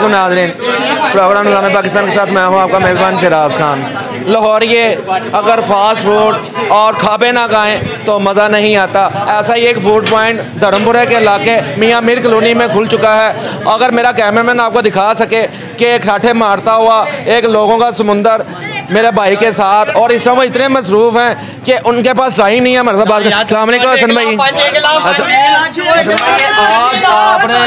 वालेकुम नाज़रीन, प्रोग्राम निज़ाम पाकिस्तान के साथ मैं हूँ आपका मेज़बान शराज खान। लाहौरिये अगर फास्ट फूड और खाबे ना खाएँ तो मज़ा नहीं आता। ऐसा ही एक फूड पॉइंट धर्मपुरा के इलाके मियाँ मीर कॉलोनी में खुल चुका है। अगर मेरा कैमरामैन आपको दिखा सके कि एक ठाठे मारता हुआ एक लोगों का समुंदर मेरे भाई के साथ, और इस समय वो इतने मसरूफ़ हैं कि उनके पास टाइम नहीं है हमारे साथ बात करने। अस्सलाम वालेकुम हसन भाई, आपने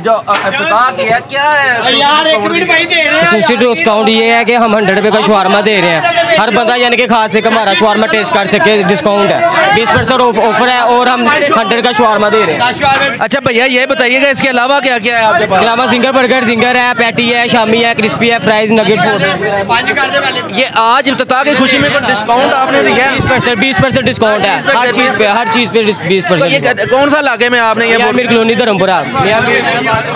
जो इफ्तिताह किया क्या है यार? एक मिनट भाई, दे रहे हैं डिस्काउंट ये है कि हम 100 रुपये का शवारमा दे रहे हैं। हर बंदा यानी कि खा सके, हमारा शवारमा टेस्ट कर सके। डिस्काउंट है, 20% ऑफर है और हम 100 का शवारमा दे रहे हैं। अच्छा भैया ये बताइएगा इसके अलावा क्या क्या है आपके पास? अलावा जिंगर बर्गर, जिंगर है, पैटी है, शामी है, क्रिस्पी है, फ्राइज, नगेट्स। ये आज इफ्तिताह की खुशी में डिस्काउंट आपने दिया है? 20% डिस्काउंट है हर चीज़ पे 20%। ये कौन सा इलाके में आपने ये? मीर कॉलोनी धर्मपुरा।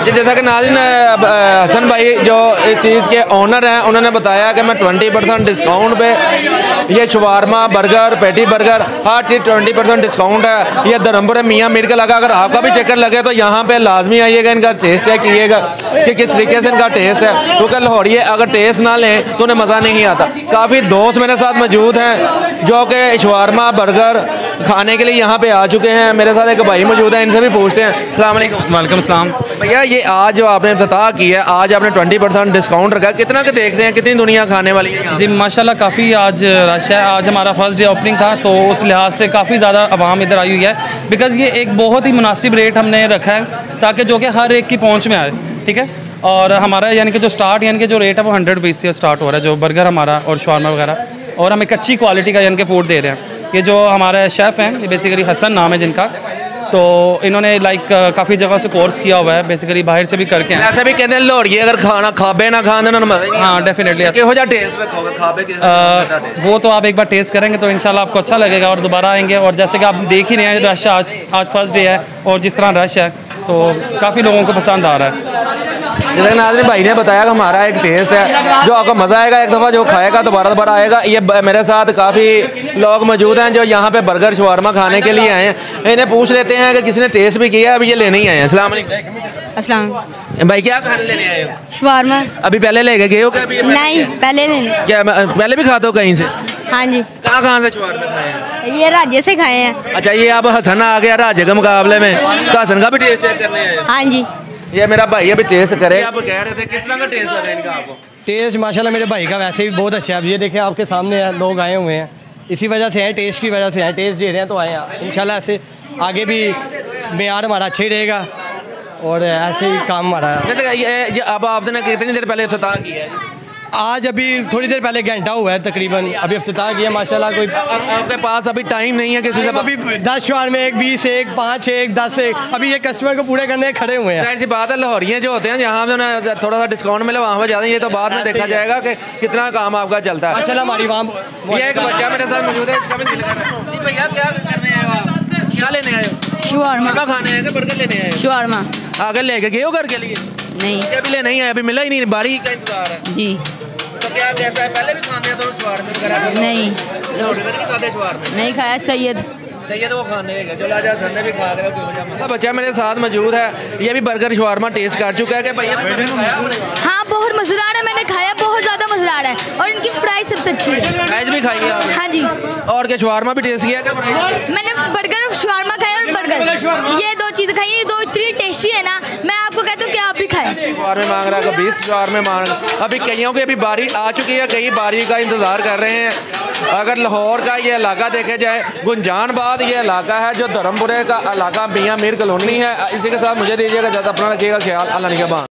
जैसा कि नाज़रीन हसन भाई जो इस चीज़ के ओनर हैं उन्होंने बताया कि मैं 20% डिस्काउंट पे ये शवारमा, बर्गर, पैटी बर्गर, हर चीज़ 20% डिस्काउंट है। ये धर्मपुरा मियाँ मीर का लगा। अगर आपका भी चक्कर लगे तो यहाँ पे लाजमी आइएगा, इनका टेस्ट चेक कीजिएगा कि किस तरीके से इनका टेस्ट है, क्योंकि लाहौरिये अगर टेस्ट ना लें तो उन्हें मज़ा नहीं आता। काफ़ी दोस्त मेरे साथ मौजूद हैं जो कि शवारमा, बर्गर खाने के लिए यहाँ पे आ चुके हैं। मेरे साथ एक भाई मौजूद है, इनसे भी पूछते हैं। अस्सलाम वालेकुम। वालेकुम सलाम। भैया ये आज जो आपने इफ्तिताह की है, आज आपने 20% डिस्काउंट रखा है, कितना के देख रहे हैं, कितनी दुनिया खाने वाली है? जी माशाल्लाह काफ़ी आज रश है। आज हमारा फर्स्ट डे ओपनिंग था तो उस लिहाज से काफ़ी ज़्यादा आवाम इधर आई हुई है, बिकॉज़ ये एक बहुत ही मुनासिब रेट हमने रखा है ताकि जो कि हर एक की पहुँच में आए। ठीक है, और हमारा यानी कि जो स्टार्ट यानी कि जो रेट है वो 100 रुपीज़ से स्टार्ट हो रहा है, जो बर्गर हमारा और शवारमा वगैरह, और हम एक अच्छी क्वालिटी का यानी कि फूड दे रहे हैं। ये जो हमारे शेफ़ हैं बेसिकली हसन नाम है जिनका, तो इन्होंने काफ़ी जगह से कोर्स किया हुआ है, बेसिकली बाहर से भी करके हैं। ऐसे भी कहते हैं लाहौरिये अगर खाना खाबे ना खाने ना, हाँ डेफिनेटली। वो तो आप एक बार टेस्ट करेंगे तो इंशाल्लाह आपको अच्छा लगेगा और दोबारा आएंगे। और जैसे कि आप देख ही रहे हैं रश आज फर्स्ट डे है और जिस तरह रश है तो काफ़ी लोगों को पसंद आ रहा है। जैसे नाज़रीन भाई ने बताया कि हमारा एक टेस्ट है जो आपको मज़ा आएगा, एक दफ़ा जो खाएगा दोबारा आएगा। ये मेरे साथ काफ़ी लोग मौजूद हैं जो यहाँ पे बर्गर शवारमा खाने के लिए आए हैं। इन्हें पूछ लेते हैं कि किसी ने टेस्ट भी किया है, अभी ये लेने ही आए हैं। अस्सलाम वालेकुम। अस्सलाम भाई क्या खाने लेने आए हो? शवारमा। अभी पहले लेके गए हो क्या? नहीं पहले लेने। क्या पहले भी खाते हो कहीं से? हाँ जी। कहाँ से शवारमा खाए हैं? ये राज्य से खाए हैं। अच्छा, ये अब हसन आ गया राज्य के मुकाबले में, तो हसन का भी टेस्ट चेक करने आए हो? हाँ जी। ये मेरा भाई अभी टेस्ट करे। आप कह रहे थे किस तरह का टेस्ट लगा इनका आपको? टेस्ट माशाल्लाह मेरे भाई का वैसे भी बहुत अच्छा है। अब ये देखें आपके सामने है, लोग आए हुए हैं, इसी वजह से हैं, टेस्ट की वजह से हैं, टेस्ट दे रहे हैं तो आए हैं। इंशाल्लाह ऐसे आगे भी मेयार हमारा अच्छा ही रहेगा और ऐसे ही काम हमारा। अब आपने कितनी देर पहले इफ्तिताह किया है? आज अभी थोड़ी देर पहले घंटा हुआ है तकरीबन, अभी इफ्तिताह किया माशाल्लाह। कोई आपके पास अभी टाइम नहीं है किसी से? अभी 10 शवारमे, 1, 20, 1, 5, 1, 10, 1 अभी ये कस्टमर को पूरे करने खड़े हुए हैं। ऐसी बात है, लाहौरिये जो होते हैं यहाँ पे थोड़ा सा डिस्काउंट मिले वहाँ पर ज़्यादा, ये तो बाद में देखा जाएगा कि कितना काम आपका चलता है। माशाल्लाह हमारी वहाँ ये एक बच्चा मेरे साथ मौजूद है, इसका भी दिल कर रहा है। भैया क्या करने आए हो आप? क्या लेने आए हो? शवारमा खाने आए थे, बर्गर लेने आए हो? शवारमा। आगे लेके गए हो घर के लिए? नहीं अभी ले नहीं आए, अभी मिला ही नहीं, बारी का इंतजार है जी। तो क्या कैसा है, पहले भी खाने हैं तो शवारमे वगैरह? नहीं नहीं खाया। सैयद वो खाने गए, चलो आज हसन ने भी खा लिया। बच्चा मेरे साथ मौजूद है, ये भी बर्गर शवारमा टेस्ट कर चुका है कि भैया हाँ बहुत मज़ेदार है, मैंने खाया, बहुत ज़्यादा मज़ेदार है और इनकी फ्राई सबसे अच्छी है। फ्राइज भी खाई है आपने? हाँ जी। और क्या शवारमा भी टेस्ट किया क्या? मैंने बर्गर और शवारमा खाया और बर्गर, ये 2 चीज़ें खाई, ये 2 इतनी टेस्टी है ना, मैं आपको कहता हूँ कि आप भी खाएं। शवारमे मांग रहा है, 20 शवारमे मांग रहा। अभी कईयों की अभी बारी आ चुकी है, कई बारी का इंतज़ार कर रहे हैं। अगर लाहौर का ये इलाका देखा जाए, गुंजानबाद ये इलाका है जो धर्मपुरे का इलाका मियाँ मीर कॉलोनी है। इसी के साथ मुझे दीजिएगा, ज़्यादा अपना रखिएगा ख्याल। अल्लाह निगहबान।